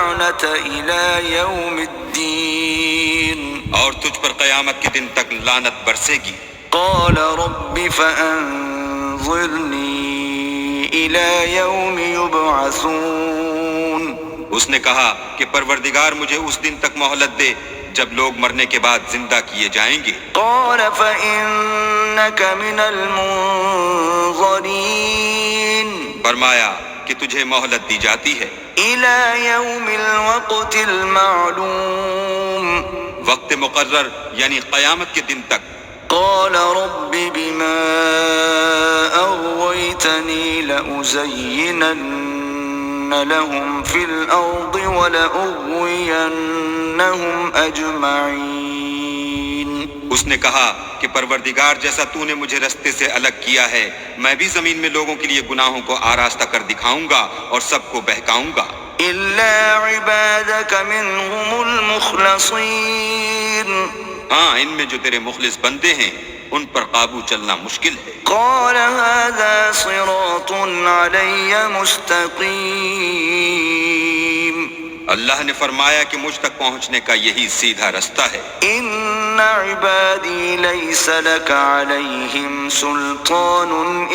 اللعنة إلى يوم الدين اور تجھ پر قیامت کے دن تک لعنت برسے گی۔ قال رب فأنظرني إلى يوم يبعثون اس نے کہا کہ پروردگار مجھے اس دن تک مہلت دے جب لوگ مرنے کے بعد زندہ کیے جائیں گے۔ قال فإنك من المنظرين فرمایا کہ تجھے مہلت دی جاتی ہے إلى يوم الوقت المعلوم وقت مقرر یعنی قیامت کے دن تک۔ قال رب بما أغويتني لأزينن لهم في الأرض ولأغوينهم أجمعين اس نے کہا کہ پروردگار جیسا تو نے مجھے رستے سے الگ کیا ہے میں بھی زمین میں لوگوں کے لیے گناہوں کو آراستہ کر دکھاؤں گا اور سب کو بہکاؤں گا إلا عبادك منهم المخلصين ہاں ان میں جو تیرے مخلص بندے ہیں ان پر قابو چلنا مشکل ہے۔ قال هذا صراط علي مستقيم اللہ نے فرمایا کہ مجھ تک پہنچنے کا یہی سیدھا رستہ ہے۔ إن عبادي ليس لك عليهم سلطان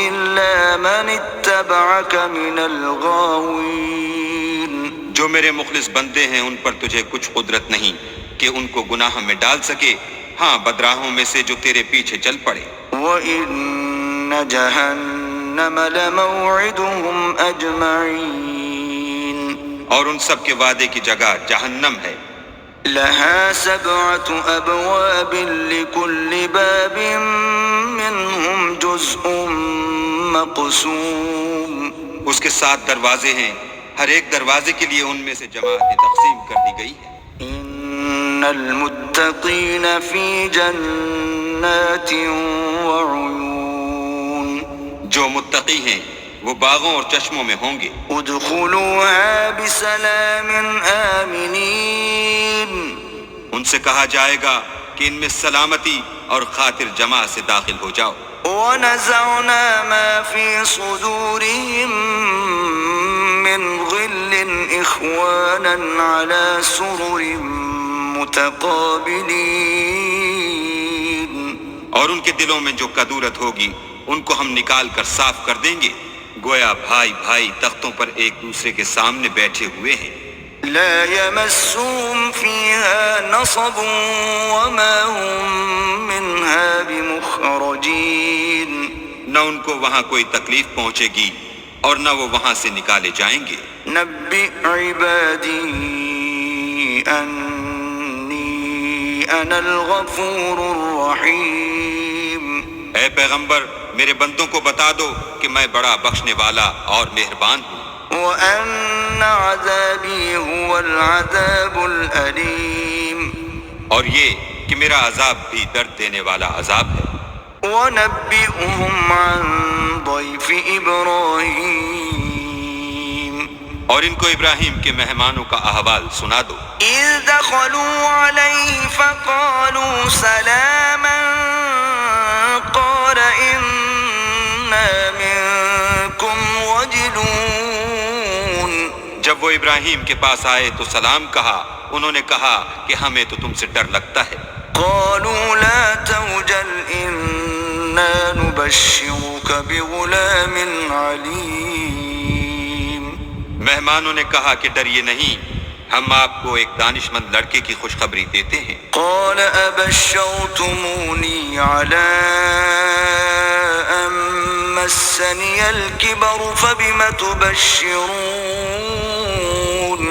إلا من اتبعك من الغاوين جو میرے مخلص بندے ہیں ان پر تجھے کچھ قدرت نہیں کہ ان کو گناہ میں ڈال سکے، ہاں بدراہوں میں سے جو تیرے پیچھے چل پڑے۔ وَإِنَّ جَهَنَّمَ لَمَوْعِدُهُمْ أَجْمَعِينَ اور ان سب کے وعدے کی جگہ جہنم ہے۔ لَهَا سَبْعَةُ أَبْوَابٍ لِكُلِّ بَابٍ مِّنْهُمْ جُزْءٌ مَّقْسُومٌ اس کے 7 دروازے ہیں، ہر ایک دروازے کے لیے ان میں سے جماعتیں تقسیم کر دی گئی ہیں۔ إِنَّ الْمُتَّقِينَ فِي جَنَّاتٍ وَعُيُونٍ جو متقی ہیں وہ باغوں اور چشموں میں ہوں گے۔ ادخلوها بسلام آمنین ان سے کہا جائے گا کہ ان میں سلامتی اور خاطر جمع سے داخل ہو جاؤ۔ ونزعنا ما في صدورهم من غل إخوانا على سرر متقابلين اور ان کے دلوں میں جو کدورت ہوگی ان کو ہم نکال کر صاف کر دیں گے، گویا بھائی بھائی تختوں پر ایک دوسرے کے سامنے بیٹھے ہوئے ہیں۔ لا يمسهم فيها نصب وما هم منها بمخرجين نہ ان کو وہاں کوئی تکلیف پہنچے گی اور نہ وہ وہاں سے نکالے جائیں گے۔ نبئ عبادي أني أنا الغفور الرحيم اے پیغمبر میرے بندوں کو بتا دو کہ میں بڑا بخشنے والا اور مہربان ہوں، وأن عذابي هو العذاب الأليم اور یہ کہ میرا عذاب بھی درد دینے والا عذاب ہے۔ ونبئهم عن ضيف إبراهيم اور ان کو ابراہیم کے مہمانوں کا احوال سنا دو۔ إذ دخلوا عليه فقالوا سلاما قال إنا منكم وجلون جب وہ ابراہیم کے پاس آئے تو سلام کہا، انہوں نے کہا کہ ہمیں تو تم سے ڈر لگتا ہے۔ قالوا لا توجل إنا نبشرك بغلام عليم مہمانوں نے کہا کہ ڈریے نہیں، ہم آپ کو ایک دانش مند لڑکے کی خوشخبری دیتے ہیں۔ قال أبشرتموني على أن مسني الكبر فبم تبشرون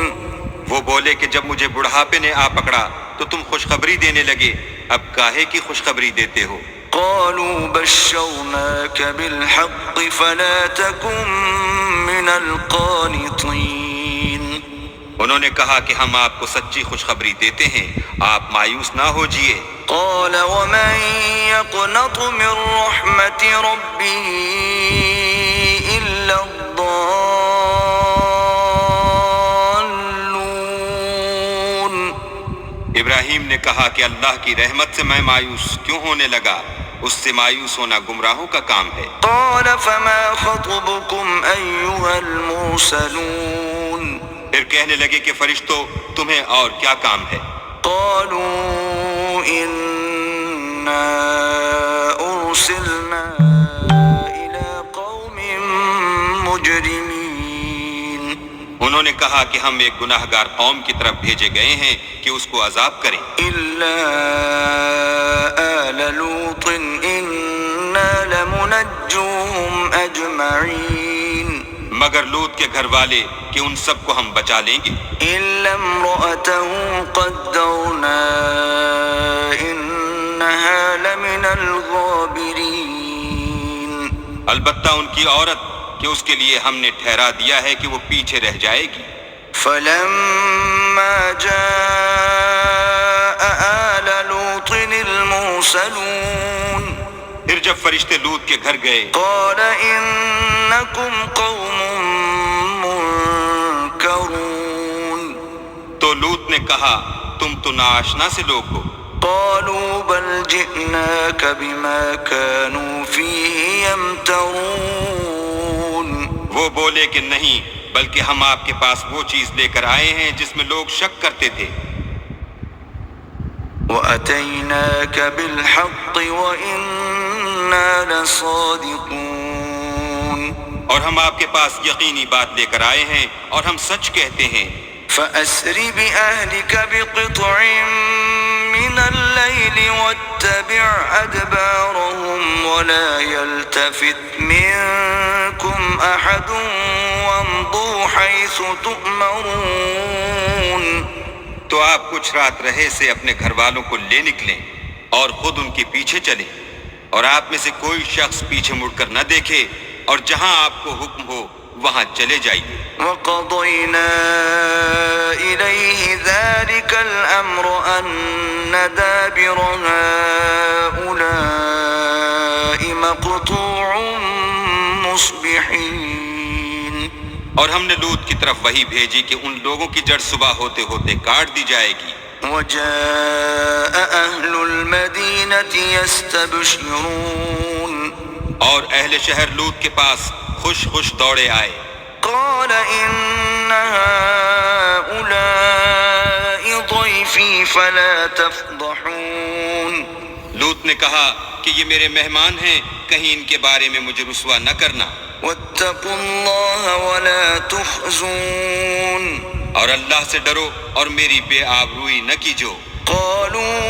وہ بولے کہ جب مجھے بڑھاپے نے آ پکڑا تو تم خوشخبری دینے لگے، اب کاہے کی خوشخبری دیتے ہو؟ قالوا بشرناك بالحق فلا تكن من القانطين انہوں نے کہا کہ ہم آپ کو سچی خوشخبری دیتے ہیں، آپ مایوس نہ ہوجئے۔ قال ومن يقنط من رحمة ربه إلا الضالون ابراہیم نے کہا کہ اللہ کی رحمت سے میں مایوس کیوں ہونے لگا؟ اس سے مایوس ہونا گمراہوں کا کام ہے۔ قال فما خطبكم أيها المرسلون پھر کہنے لگے کہ فرشتوں تمہیں اور کیا کام ہے؟ قالوا إنا أرسلنا إلى قوم مجرمين. انہوں نے کہا کہ ہم ایک گناہ گار قوم کی طرف بھیجے گئے ہیں کہ اس کو عذاب کریں. إلا آل لوط إنا لمنجوهم أجمعين. مگر لوط کے گھر والے کہ ان سب کو ہم بچا لیں گے. إلا امرأته قدرنا إنها لمن الغابرين. البتہ ان کی عورت کہ اس کے لیے ہم نے ٹھہرا دیا ہے کہ وہ پیچھے رہ جائے گی. فلما جاء آل لوط المرسلون پھر جب فرشتے لوط کے گھر گئے قال إنكم قوم منكرون. تو لوط نے کہا تم تو ناآشنا سے لوگ ہو. قالوا بل جئناك بما كانوا فيه يمترون. وہ بولے کہ نہیں بلکہ ہم آپ کے پاس وہ چیز لے کر آئے ہیں جس میں لوگ شک کرتے تھے. وَأَتَيْنَاكَ بِالْحَقِّ وَإِنَّا لَصَادِقُونَ. اور ہم آپ کے پاس یقینی بات لے کر آئے ہیں اور ہم سچ کہتے ہیں. فَأَسْرِ بِأَهْلِكَ بِقِطْعٍ مِّنَ اللَّيْلِ وَاتَّبِعْ أَدْبَارَهُمْ وَلَا يَلْتَفِتْ مِنكُمْ أَحَدٌ وَامْضُوا حَيْثُ تُؤْمَرُونَ. تو آپ کچھ رات رہے سے اپنے گھر والوں کو لے نکلیں اور خود ان کے پیچھے چلیں اور آپ میں سے کوئی شخص پیچھے مڑ کر نہ دیکھے اور جہاں آپ کو حکم ہو وہاں چلے جائیے. وَقَضَيْنَا إِلَيْهِ ذَلِكَ الْأَمْرَ أَنَّ دَابِرَ هَؤُلَاءِ مَقْطُوعٌ مُصْبِحِينَ. اور ہم نے لوط کی طرف وحی بھیجی کہ ان لوگوں کی جڑ صبح ہوتے ہوتے کاٹ دی جائے گی. وَجَاءَ أَهْلُ الْمَدِينَةِ يَسْتَبْشِرُونَ. اور اہل شہر لوط کے پاس خوش خوش دوڑے آئے. قال إن هؤلاء ضيفي فلا تفضحون. لوط نے کہا کہ یہ میرے مہمان ہیں کہیں ان کے بارے میں مجھے رسوا نہ کرنا. واتقوا الله ولا تخزون. اور اللہ سے ڈرو اور میری بے آبروئی نہ کیجو. قالوا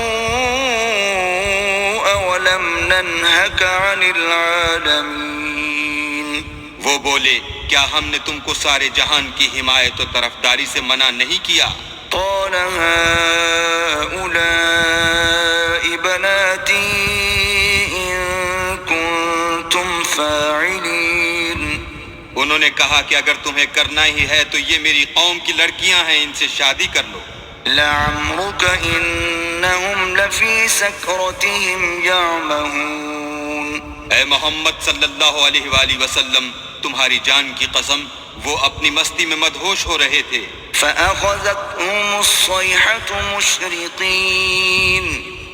أولم ننهك عن العالمين. وہ بولے کیا ہم نے تم کو سارے جہان کی حمایت و طرفداری سے منع نہیں کیا؟ قال هؤلاء بناتي إن كنتم فاعلين. انہوں نے کہا کہ اگر تمہیں کرنا ہی ہے تو یہ میری قوم کی لڑکیاں ہیں، ان سے شادی کر لو. لعمرك إنهم لفي سكرتهم يعمهون. اے محمد صلی اللہ علیہ وآلہ وسلم تمہاری جان کی قسم وہ اپنی مستی میں مدہوش ہو رہے تھے. فأخذتهم الصيحة مشرقين.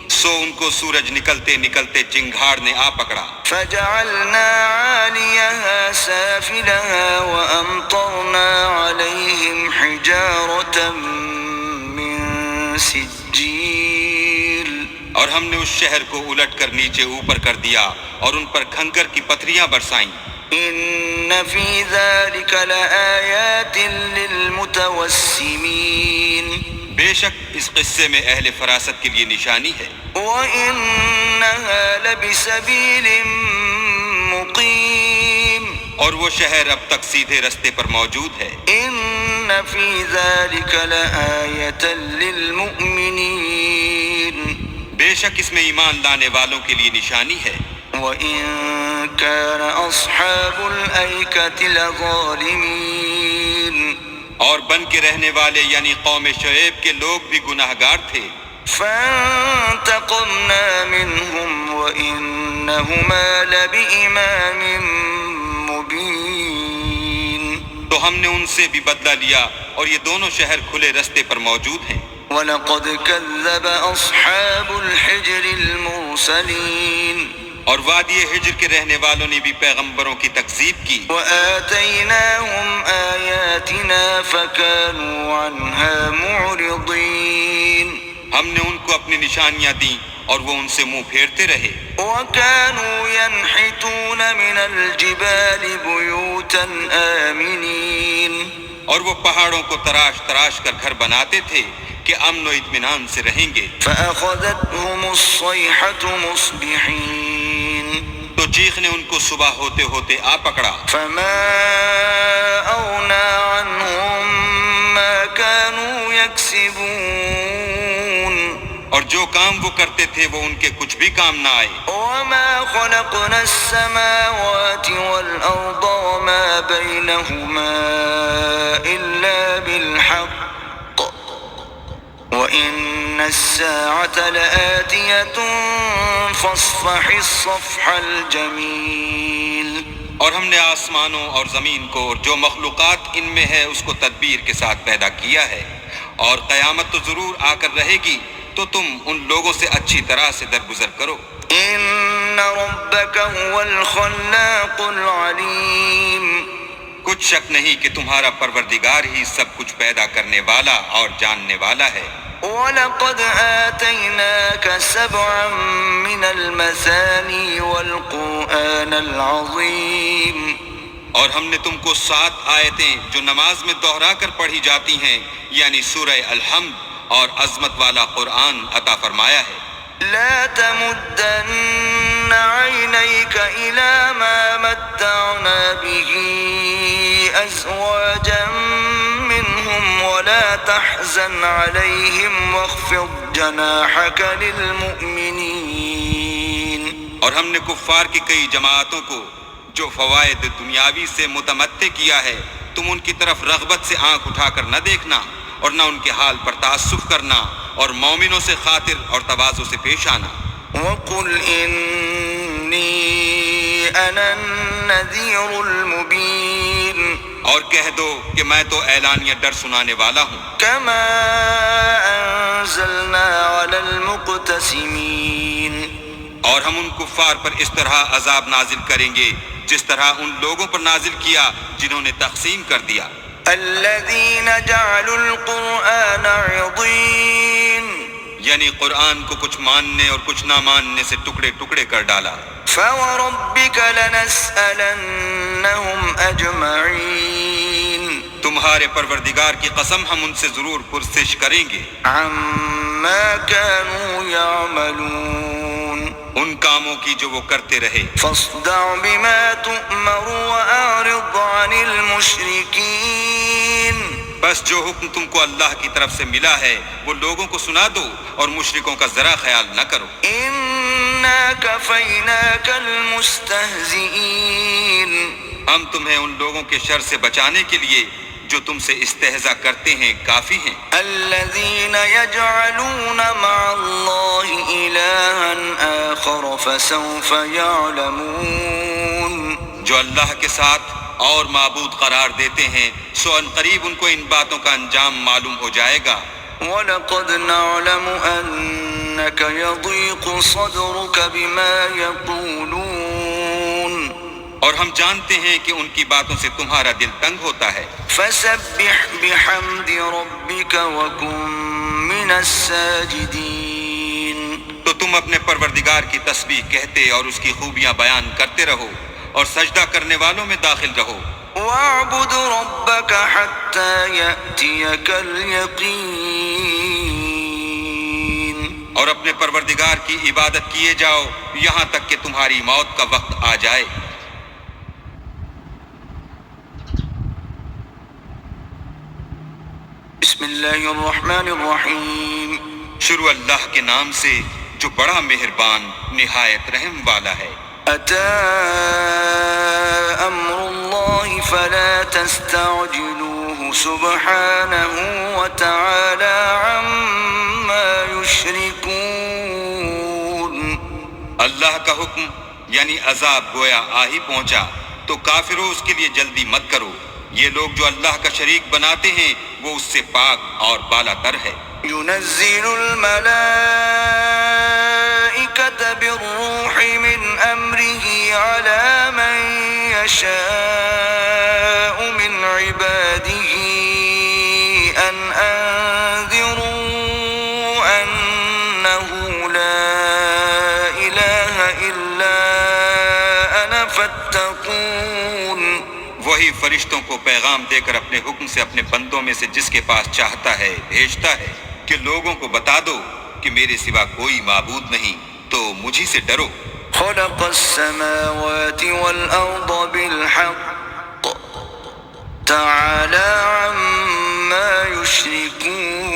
سو ان کو سورج نکلتے نکلتے چنگھاڑ نے آ پکڑا. فجعلنا عاليها سافلها وأمطرنا عليهم حجارة من سجيل. اور ہم نے اس شہر کو الٹ کر نیچے اوپر کر دیا اور ان پر کھنگر کی پتھریاں برسائیں. إن في ذلك لآيات للمتوسمين. بے شک اس قصے میں اہل فراست کے لیے نشانی ہے. وإنها لبسبيل مقيم. اور وہ شہر اب تک سیدھے رستے پر موجود ہے. إن في ذلك لآية للمؤمنين. بے شک اس میں ایمان لانے والوں کے لیے نشانی ہے. وإن كان أصحاب الأيكة لظالمين. اور بن کے رہنے والے یعنی قوم شعیب کے لوگ بھی گناہ گار تھے. فانتقمنا منهم وإنهما لبإمام مبين. تو ہم نے ان سے بھی بدلہ لیا اور یہ دونوں شہر کھلے رستے پر موجود ہیں. وَلَقَدْ كَذَّبَ أَصْحَابُ الْحِجْرِ الْمُرْسَلِينَ. اور وادی ہجر کے رہنے والوں نے بھی پیغمبروں کی تکذیب کی. وآتيناهم آياتنا فكانوا عنها معرضين ہم نے ان کو اپنی نشانیاں دیں اور وہ ان سے منہ پھیرتے رہے. وكانوا ينحتون من الجبال بيوتا آمنين اور وہ پہاڑوں کو تراش تراش کر گھر بناتے تھے کہ امن و اطمینان سے رہیں گے. فأخذتهم الصيحة مصبحين تو چیخ نے ان کو صبح ہوتے ہوتے آ پکڑا. فما أغنى عنهم ما كانوا يكسبون اور جو کام وہ کرتے تھے وہ ان کے کچھ بھی کام نہ آئے. وما خلقنا السماوات والأرض وما بينهما إلا بالحق وإن الساعة لآتية فاصفح الصفح الجميل. اور ہم نے آسمانوں اور زمین کو اور جو مخلوقات ان میں ہے اس کو تدبیر کے ساتھ پیدا کیا ہے، اور قیامت تو ضرور آ کر رہے گی، تو تم ان لوگوں سے اچھی طرح سے درگزر کرو. إن ربك هو الخلاق العليم. کچھ شک نہیں کہ تمہارا پروردگار ہی سب کچھ پیدا کرنے والا اور جاننے والا ہے. وَلَقَدْ آتَيْنَاكَ سَبْعًا مِّنَ الْمَثَانِي وَالْقُرْآنَ الْعَظِيمَ. اور ہم نے تم کو 7 آیتیں جو نماز میں دوہرا کر پڑھی جاتی ہیں، یعنی سورہ الحمد اور عظمت والا قرآن عطا فرمایا ہے. لا تمدن عينيك إلى ما متعنا به أزواجا منهم ولا تحزن عليهم واخفض جناحك للمؤمنين. اور ہم نے کفار کی کئی جماعتوں کو جو فوائد دنیاوی سے متمتع کیا ہے، تم ان کی طرف رغبت سے آنکھ اٹھا کر نہ دیکھنا اور نہ ان کے حال پر تعصب کرنا، اور مومنوں سے خاطر اور تواضع سے پیش آنا. وَقُلْ إِنِّي أَنَا النَّذِيرُ الْمُبِينُ. اور کہہ دو کہ میں تو اعلانیہ ڈر سنانے والا ہوں. كَمَا أَنزَلْنَا عَلَى الْمُقْتَسِمِينَ. اور ہم ان کفار پر اس طرح عذاب نازل کریں گے جس طرح ان لوگوں پر نازل کیا جنہوں نے تقسیم کر دیا. الذين جعلوا القرآن عضين. یعنی قرآن کو کچھ ماننے اور کچھ نہ ماننے سے ٹکڑے ٹکڑے کر ڈالا. فوربك لنسألنهم أجمعين. تمہارے پروردگار کی قسم ہم ان سے ضرور پرسش کریں گے عما كانوا يعملون. ان کاموں کی جو وہ کرتے رہے. فاصدع بما تؤمر وأعرض عن المشركين. بس جو حکم تم کو اللہ کی طرف سے ملا ہے وہ لوگوں کو سنا دو اور مشرکوں کا ذرا خیال نہ کرو. إنا كفيناك المستهزئين. ہم تمہیں ان لوگوں کے شر سے بچانے کے لیے جو تم سے استہزاء کرتے ہیں کافی ہیں. الذين يجعلون مع الله إلها آخر فسوف يعلمون. جو اللہ کے ساتھ اور معبود قرار دیتے ہیں سو ان قریب ان کو ان باتوں کا انجام معلوم ہو جائے گا. وَلَقَدْ نَعْلَمُ أَنَّكَ يَضِيقُ صَدْرُكَ بِمَا يَقُولُونَ. اور ہم جانتے ہیں کہ ان کی باتوں سے تمہارا دل تنگ ہوتا ہے. فَسَبِّحْ بِحَمْدِ رَبِّكَ وَكُن مِّنَ السَّاجِدِينَ. تو تم اپنے پروردگار کی تسبیح کہتے اور اس کی خوبیاں بیان کرتے رہو اور سجدہ کرنے والوں میں داخل رہو. وَاعْبُدْ رَبَّكَ حَتَّى يَأْتِيَكَ الْيَقِينُ. اور اپنے پروردگار کی عبادت کیے جاؤ یہاں تک کہ تمہاری موت کا وقت آ جائے. بسم اللہ الرحمن الرحیم. شروع اللہ کے نام سے جو بڑا مہربان نہایت رحم والا ہے. أتى أمر الله فلا تستعجلوه سبحانه وتعالى عما يشركون. اللہ کا حکم یعنی عذاب گویا آ ہی پہنچا تو کافروں اس کے لیے جلدی مت کرو. یہ لوگ جو اللہ کا شریک بناتے ہیں وہ اس سے پاک اور بالا تر ہے. ينزل الملائكة بالروح من أمره على من يشاء من عباده أن أنذروا أنه لا إله إلا أنا فاتقون. وہی فرشتوں کو پیغام دے کر اپنے حکم سے اپنے بندوں میں سے جس کے پاس چاہتا ہے بھیجتا ہے کہ لوگوں کو بتا دو کہ میرے سوا کوئی معبود نہیں تو مجھی سے ڈرو. خلق السماوات والأرض بالحق تعالى عما يشركون.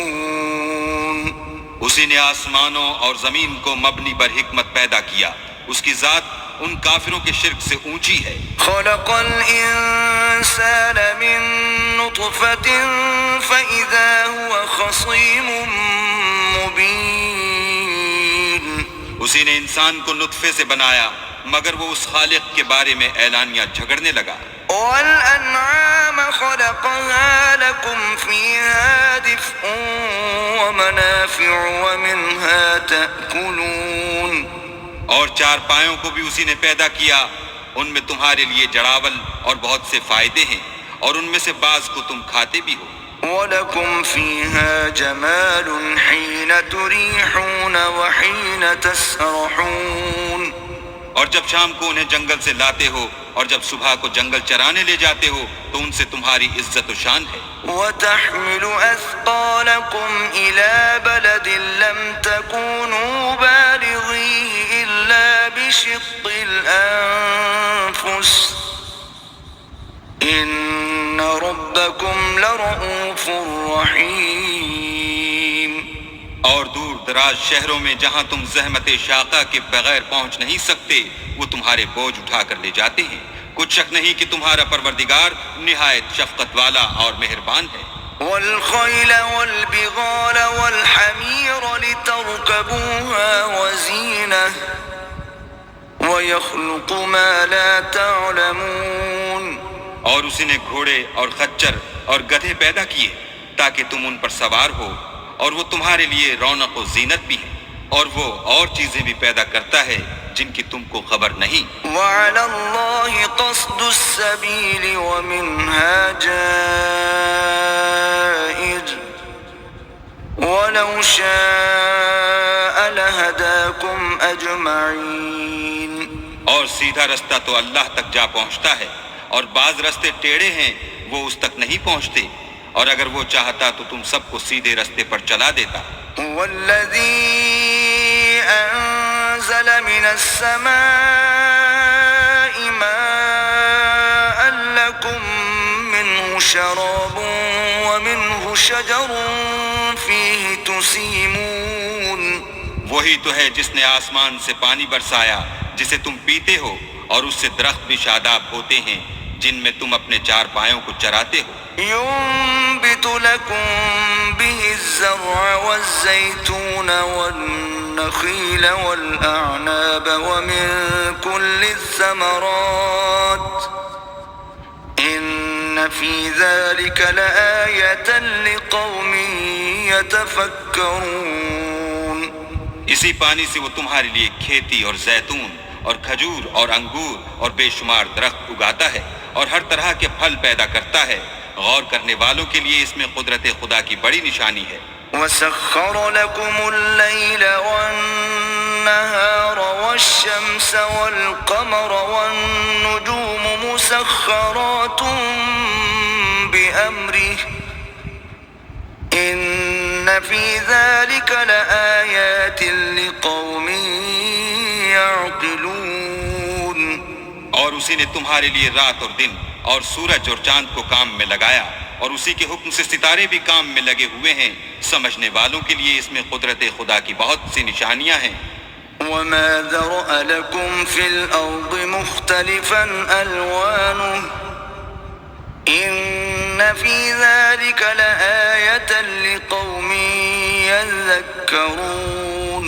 اسی نے آسمانوں اور زمین کو مبنی بر حکمت پیدا کیا، اس کی ذات ان کافروں کے شرک سے اونچی ہے. خلق الإنسان من نطفة فإذا هو خصيم مبين. اسی نے انسان کو نطفے سے بنایا مگر وہ اس خالق کے بارے میں اعلانیہ جھگڑنے لگا. والأنعام خلقها لكم فيها دفء ومنافع ومنها تأكلون. اور چار پایوں کو بھی اسی نے پیدا کیا، ان میں تمہارے لیے جڑاول اور بہت سے فائدے ہیں اور ان میں سے بعض کو تم کھاتے بھی ہو. وَلَكُمْ فِيهَا جَمَالٌ حِينَ تُرِيحُونَ وَحِينَ تَسْرَحُونَ. اور جب شام کو انہیں جنگل سے لاتے ہو اور جب صبح کو جنگل چرانے لے جاتے ہو تو ان سے تمہاری عزت و شان ہے. وَتَحْمِلُ أَثْقَالَكُمْ إِلَى بَلَدٍ لَمْ تَكُونُوا بَالِغِيهِ إِلَّا بِشِقِّ الْأَنفُسِ إِنَّ رَبَّكُمْ لَرَءُوفٌ رَحِيمٌ. اور دور دراز شہروں میں جہاں تم زحمت شاقہ کے بغیر پہنچ نہیں سکتے وہ تمہارے بوجھ اٹھا کر لے جاتے ہیں. کچھ شک نہیں کہ تمہارا پروردگار نہایت شفقت والا اور مہربان ہے. وَالْخَيْلَ وَالْبِغَالَ وَالْحَمِيرَ لِتَرْكَبُوهَا وَزِينَةً وَيَخْلُقُ مَا لَا تَعْلَمُونَ. اور اسی نے گھوڑے اور خچر اور گدھے پیدا کیے تاکہ تم ان پر سوار ہو اور وہ تمہارے لیے رونق و زینت بھی ہے اور وہ اور چیزیں بھی پیدا کرتا ہے جن کی تم کو خبر نہیں. وَعَلَى اللَّهِ قَصْدُ السَّبِيلِ وَمِنْهَا جَائِرٌ وَلَوْ شَاءَ لَهَدَاكُمْ أَجْمَعِينَ. اور سیدھا رستہ تو اللہ تک جا پہنچتا ہے اور بعض رستے ٹیڑھے ہیں وہ اس تک نہیں پہنچتے اور اگر وہ چاہتا تو تم سب کو سیدھے رستے پر چلا دیتا. وَالَّذِي أَنزَلَ مِنَ السَّمَاءِ مَاءً لَكُم مِّنْهُ شَرَابٌ وَمِنْهُ شَجَرٌ فِيهِ تُسِيمُونَ. وہی تو ہے جس نے آسمان سے پانی برسایا جسے تم پیتے ہو اور اس سے درخت بھی شاداب ہوتے ہیں جن میں تم اپنے چار پایوں کو چراتے ہو. ينبت لكم به الزرع والزيتون والنخيل والأعناب ومن كل الثمرات إن في ذلك لآية لقوم يتفكرون. اسی پانی سے وہ تمہارے لیے کھیتی اور زیتون اور کھجور اور انگور اور بے شمار درخت اگاتا ہے اور ہر طرح کے پھل پیدا کرتا ہے. غور کرنے والوں کے لیے اس میں قدرت خدا کی بڑی نشانی ہے. وَسَخَّرَ لَكُمُ اللَّيْلَ وَالنَّهَارَ وَالشَّمْسَ وَالْقَمَرَ وَالنُّجُومُ مُسَخَّرَاتٌ بِأَمْرِهِ إِنَّ فِي ذَلِكَ لَآيَاتٍ لِقَوْمٍ يَعْقِلُونَ. اور اسی نے تمہارے لیے رات اور دن اور سورج اور چاند کو کام میں لگایا اور اسی کے حکم سے ستارے بھی کام میں لگے ہوئے ہیں. سمجھنے والوں کے لیے اس میں قدرت خدا کی بہت سی نشانیاں ہیں. وَمَا ذَرَأَ لَكُمْ فِي الْأَرْضِ مُخْتَلِفًا أَلْوَانُهُ إِنَّ فِي ذَلِكَ لَآيَةً لِقَوْمٍ يَذَّكَّرُونَ.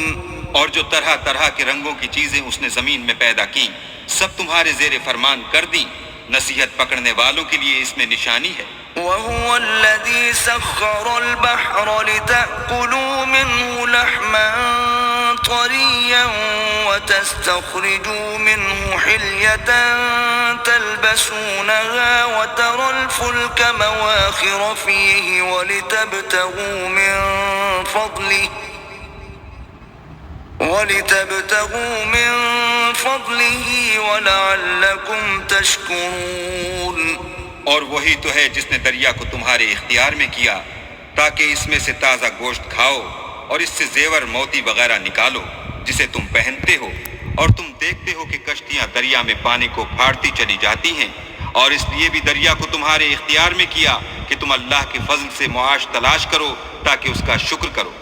اور جو طرح طرح کے رنگوں کی چیزیں اس نے زمین میں پیدا کیں سب تمہارے زیر فرمان کر دیں. نصیحت پکڑنے والوں کے لیے اس میں نشانی ہے. وَهُوَ الَّذِي سَخَّرَ الْبَحْرَ لِتَأْكُلُوا مِنْهُ لَحْمًا طَرِيًّا وَتَتَّخِذُوا وتستخرجوا منه حلية تلبسونها وترى الفلك مواخر فيه ولتبتغوا من فضله ولعلكم تشكرون. اور وہی تو ہے جس نے دریا کو تمہارے اختیار میں کیا تاکہ اس میں سے تازہ گوشت کھاؤ اور اس سے زیور موتی وغیرہ نکالو جسے تم پہنتے ہو، اور تم دیکھتے ہو کہ کشتیاں دریا میں پانی کو پھاڑتی چلی جاتی ہیں، اور اس لیے بھی دریا کو تمہارے اختیار میں کیا کہ تم اللہ کے فضل سے معاش تلاش کرو تاکہ اس کا شکر کرو.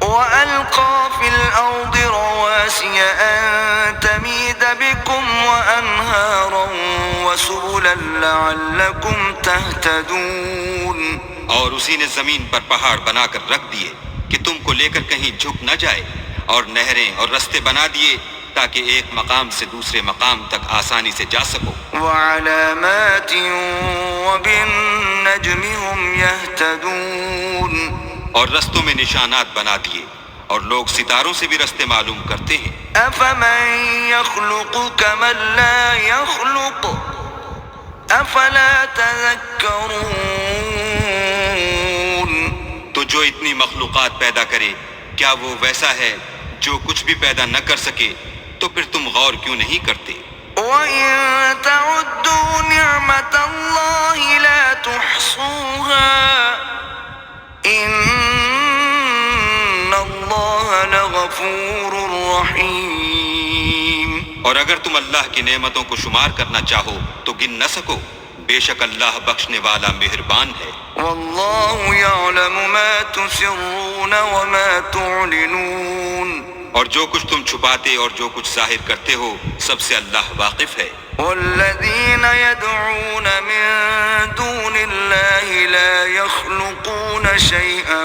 وَأَلْقَى فِي الْأَرْضِ رَوَاسِيَ أَن تَمِيدَ بِكُمْ وَأَنْهَارًا وَسُبُلًا لَعَلَّكُمْ تَهْتَدُونَ. اور اسی نے زمین پر پہاڑ بنا کر رکھ دیے کہ تم کو لے کر کہیں جھک نہ جائے، اور نہریں اور رستے بنا دیے تاکہ ایک مقام سے دوسرے مقام تک آسانی سے جا سکو. وَعَلَامَاتٍ وَبِالنَّجْمِ هُمْ يَهْتَدُونَ. اور رستوں میں نشانات بنا دیے، اور لوگ ستاروں سے بھی رستے معلوم کرتے ہیں. أَفَمَن يَخْلُقُ كَمَن لَّا يَخْلُقُ أَفَلَا تَذَكَّرُونَ. تو جو اتنی مخلوقات پیدا کرے کیا وہ ویسا ہے جو کچھ بھی پیدا نہ کر سکے؟ تو پھر تم غور کیوں نہیں کرتے؟ وَإِن تَعُدُّوا نِعْمَةَ اللَّهِ لَا تُحْصُوهَا إِنَّ اللَّهَ لَغَفُورٌ رَّحِيمٌ. اور اگر تم اللہ کی نعمتوں کو شمار کرنا چاہو تو گن نہ سکو، بے شک اللہ بخشنے والا مہربان ہے. وَاللَّهُ يَعْلَمُ مَا تُسِرُّونَ وَمَا تُعْلِنُونَ. اور جو کچھ تم چھپاتے اور جو کچھ ظاہر کرتے ہو سب سے اللہ واقف ہے. وَالَّذِينَ يَدْعُونَ مِن دُونِ اللَّهِ لَا يَخْلُقُونَ شَيْئًا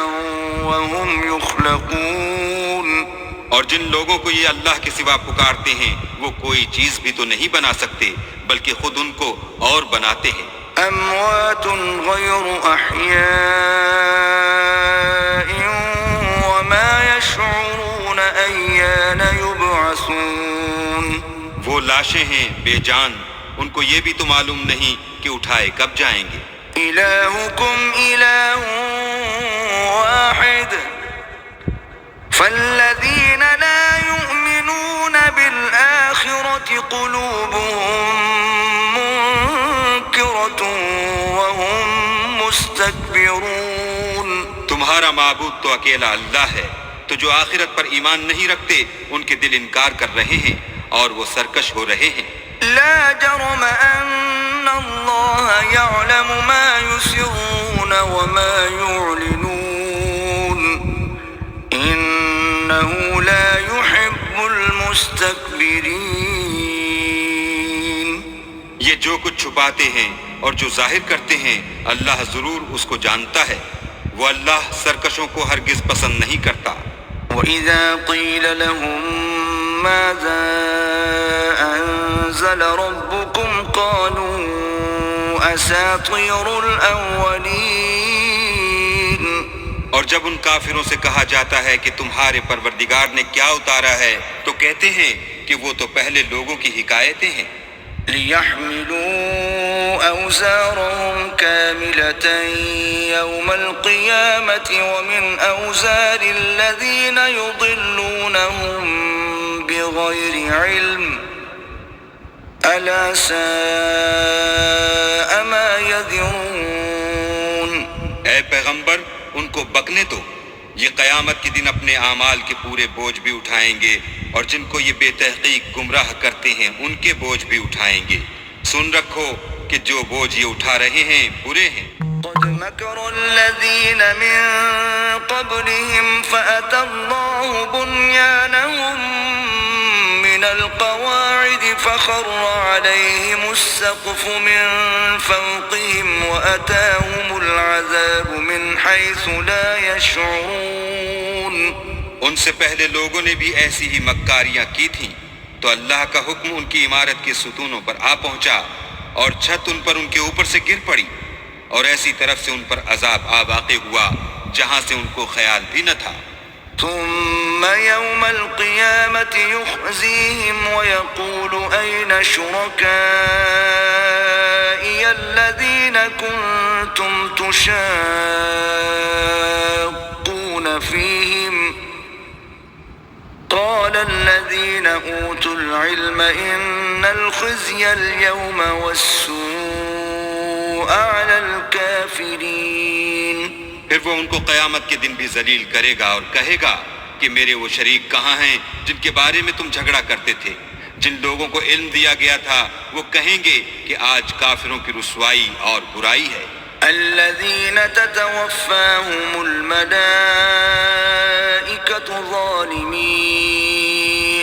وَهُمْ يُخْلَقُونَ. اور جن لوگوں کو یہ اللہ کے سوا پکارتے ہیں وہ کوئی چیز بھی تو نہیں بنا سکتے بلکہ خود ان کو اور بناتے ہیں. أَمْوَاتٌ غَيْرُ أَحْيَاءٍ وَمَا يَشْعُرُونَ أَيَّانَ يُبْعَثُونَ. وہ لاشیں ہیں بے جان، ان کو یہ بھی تو معلوم نہیں کہ اٹھائے کب جائیں گے. إِلَٰهُكُمْ إِلَٰهٌ وَاحِدٌ فَالَّذِينَ لَا يُؤْمِنُونَ بِالْآخِرَةِ قُلُوبُهُم مُّنكِرَةٌ وَهُم مُّسْتَكْبِرُونَ. تمہارا معبود تو اکیلا اللہ ہے، تو جو آخرت پر ایمان نہیں رکھتے ان کے دل انکار کر رہے ہیں اور وہ سرکش ہو رہے ہیں. لا جرم أن الله يعلم ما يسرون وما يعلنون إنه لا يحب المستكبرين. یہ جو کچھ چھپاتے ہیں اور جو ظاہر کرتے ہیں اللہ ضرور اس کو جانتا ہے، وہ اللہ سرکشوں کو ہرگز پسند نہیں کرتا. وَإِذَا قِيلَ لَهُم مَّاذَا أَنزَلَ رَبُّكُمْ قَالُوا أَسَاطِيرُ الْأَوَّلِينَ. اور جب ان کافروں سے کہا جاتا ہے کہ تمہارے پروردگار نے کیا اتارا ہے تو کہتے ہیں کہ وہ تو پہلے لوگوں کی حکایتیں ہیں. لِيَحْمِلُوا أَوْزَارَهُمْ كَامِلَةً يَوْمَ الْقِيَامَةِ وَمِنْ أَوْزَارِ الَّذِينَ يُضِلُّونَهُم بِغَيْرِ عِلْمٍ أَلَا سَاءَ مَا يَذِرُونَ. اے پیغمبر ان کو بکنے دو، یہ قیامت کے دن اپنے اعمال کے پورے بوجھ بھی اٹھائیں گے، اور جن کو یہ بے تحقیق گمراہ کرتے ہیں ان کے بوجھ بھی اٹھائیں گے. سن رکھو کہ جو بوجھ یہ اٹھا رہے ہیں برے ہیں. قد مكر الذين من قبلهم فأتى الله بنيانهم من القواعد فخر عليهم السقف من فوقهم وأتاهم العذاب من حيث لا يشعرون. ان سے پہلے لوگوں نے بھی ایسی ہی مکاریاں کی تھیں تو اللہ کا حکم ان کی عمارت کے ستونوں پر آ پہنچا اور چھت ان پر ان کے اوپر سے گر پڑی، اور ایسی طرف سے ان پر عذاب آ واقع ہوا جہاں سے ان کو خیال بھی نہ تھا. ثم يوم القيامة يخزيهم ويقول أين شركائي الذين كنتم تشاقون فيهم قال الذين أوتوا العلم إن الخزي اليوم والسوء على الكافرين. پھر وہ ان کو قیامت کے دن بھی ذلیل کرے گا اور کہے گا کہ میرے وہ شریک کہاں ہیں جن کے بارے میں تم جھگڑا کرتے تھے. جن لوگوں کو علم دیا گیا تھا وہ کہیں گے کہ آج کافروں کی رسوائی اور برائی ہے. الذين تتوفاهم الملائكة ظالمي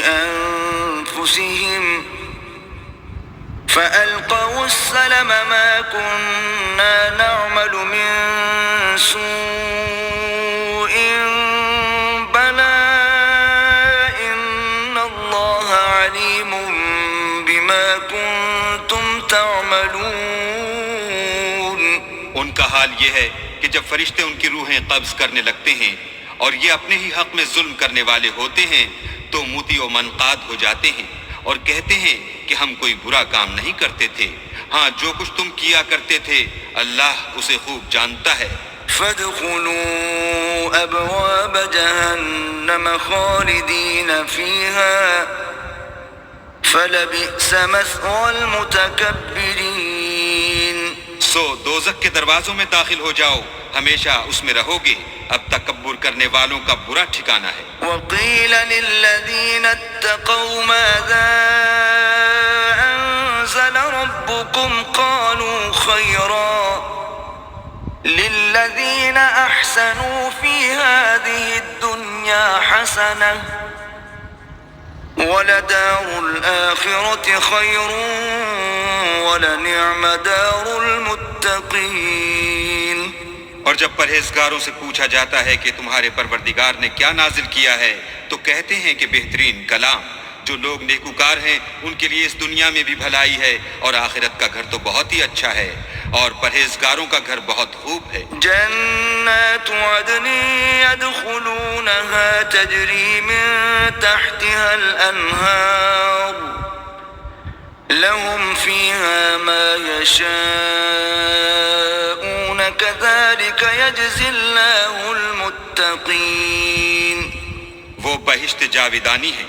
أنفسهم فألقوا السلم ما كنا نعمل من سوء بلى إن الله عليم بما كنتم تعملون. ان کا حال یہ ہے کہ جب فرشتے ان کی روحیں قبض کرنے لگتے ہیں اور یہ اپنے ہی حق میں ظلم کرنے والے ہوتے ہیں تو موتی و منقاد ہو جاتے ہیں اور کہتے ہیں کہ ہم کوئی برا کام نہیں کرتے تھے. ہاں جو کچھ تم کیا کرتے تھے اللہ اسے خوب جانتا ہے. فادخلوا أبواب جهنم خالدين فيها فلبئس مثوى المتكبرين. سو دوزخ کے دروازوں میں داخل ہو جاؤ، ہمیشہ اس میں رہو گے، اب تکبر کرنے والوں کا برا ٹھکانہ ہے. وقيل للذين اتقوا ماذا أنزل ربكم قالوا خيرا للذين أحسنوا في هذه الدنيا حسنة ولدار الآخرة خير ولنعم دار المتقين. اور جب پرہیزگاروں سے پوچھا جاتا ہے کہ تمہارے پروردگار نے کیا نازل کیا ہے تو کہتے ہیں کہ بہترین کلام. جو لوگ نیکوکار ہیں ان کے لیے اس دنیا میں بھی بھلائی ہے اور آخرت کا گھر تو بہت ہی اچھا ہے اور پرہیزگاروں کا گھر بہت خوب ہے. جنات عدن يدخلونها تجري من تحتها الأنهار لهم فيها ما يشاءون كذلك يجزي الله المتقين. وہ بہشت جاویدانی ہیں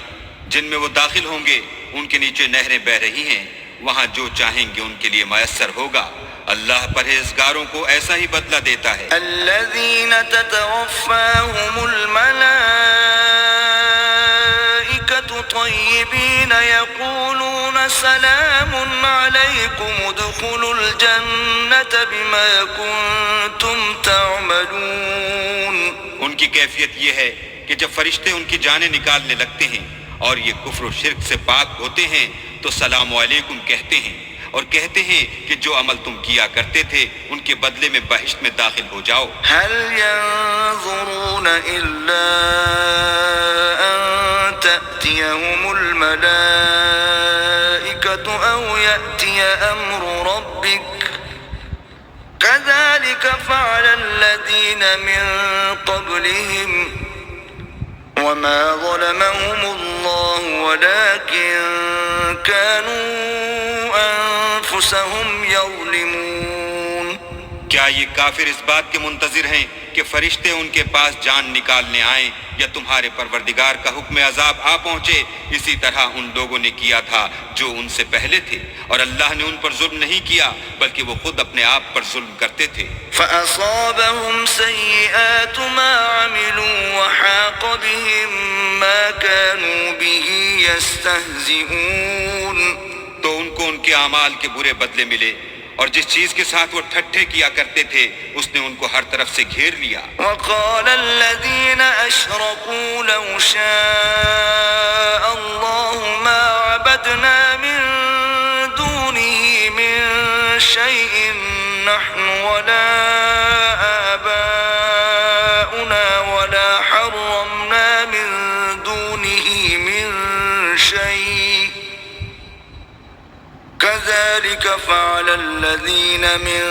جن میں وہ داخل ہوں گے، ان کے نیچے نہریں بہ رہی ہیں، وہاں جو چاہیں گے ان کے لیے میسر ہوگا. اللہ پرہیزگاروں کو ایسا ہی بدلہ دیتا ہے. الذين تتوفاهم الملائكة طيبين يقولون سلام عليكم ادخلوا الجنة بما كنتم تعملون. ان کی کیفیت یہ ہے کہ جب فرشتے ان کی جانیں نکالنے لگتے ہیں اور یہ کفر و شرک سے پاک ہوتے ہیں تو سلام علیکم کہتے ہیں اور کہتے ہیں کہ جو عمل تم کیا کرتے تھے ان کے بدلے میں بہشت میں داخل ہو جاؤ. هل ينظرون إلا أن تأتيهم الملائكة أو يأتي أمر ربك كذلك فعل الذين من قبلهم وما ظلمهم الله ولكن كانوا أنفسهم يظلمون. کیا یہ کافر اس بات کے منتظر ہیں کہ فرشتے ان کے پاس جان نکالنے آئیں یا تمہارے پروردگار کا حکم عذاب آ پہنچے؟ اسی طرح ان لوگوں نے کیا تھا جو ان سے پہلے تھے اور اللہ نے ان پر ظلم نہیں کیا بلکہ وہ خود اپنے آپ پر ظلم کرتے تھے. فأصابهم سيئات ما عملوا وحاق بهم ما كانوا به يستهزئون. تو ان کو ان کے اعمال کے برے بدلے ملے اور جس چیز کے ساتھ وہ ٹھٹھے کیا کرتے تھے اس نے ان کو ہر طرف سے گھیر لیا. وقال الذين أشركوا لو شاء الله ما عبدنا من دونه من شيء نحن ولا آباؤنا ولا حرمنا من دونه من شيء كذلك فعل الذين من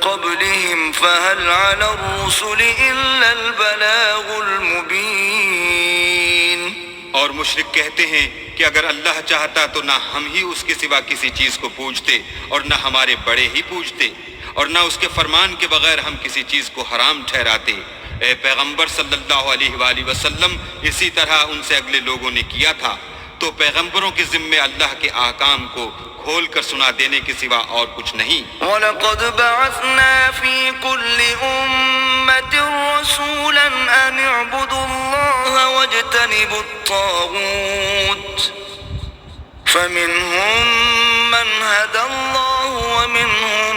قبلهم فهل على الرسل إلا البلاغ المبين. اور مشرک کہتے ہیں کہ اگر اللہ چاہتا تو نہ ہم ہی اس کے سوا کسی چیز کو پوجتے اور نہ ہمارے بڑے ہی پوجتے، اور نہ اس کے فرمان کے بغیر ہم کسی چیز کو حرام ٹھہراتے۔ اے پیغمبر صلی اللہ علیہ وآلہ وسلم، اسی طرح ان سے اگلے لوگوں نے کیا تھا، تو پیغمبروں کے ذمے اللہ کے احکام کو کھول کر سنا دینے کے سوا اور کچھ نہیں۔ وَلَقَدْ بَعَثْنَا فِي كُلِّ أُمَّةٍ رَسُولًا أَنِ اعْبُدُوا اللَّهَ وَاجْتَنِبُوا الطَّاغُوتَ فَمِنْهُمْ مَنْ هَدَى اللَّهُ وَمِنْهُمْ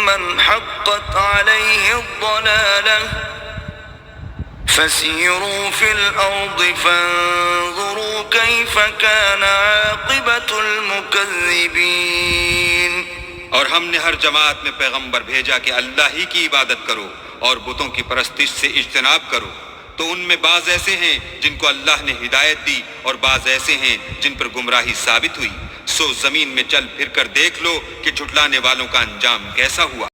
مَنْ حَقَّتْ عَلَيْهِ الضَّلَالَةُ فَسِيرُوا فِي الْأَرْضِ فَانظُرُوا كَيْفَ كَانَ عَاقِبَةُ الْمُكَذِّبِينَ۔ اور ہم نے ہر جماعت میں پیغمبر بھیجا کہ اللہ ہی کی عبادت کرو اور بتوں کی پرستش سے اجتناب کرو، تو ان میں بعض ایسے ہیں جن کو اللہ نے ہدایت دی اور بعض ایسے ہیں جن پر گمراہی ثابت ہوئی۔ سو زمین میں چل پھر کر دیکھ لو کہ جھٹلانے والوں کا انجام کیسا ہوا۔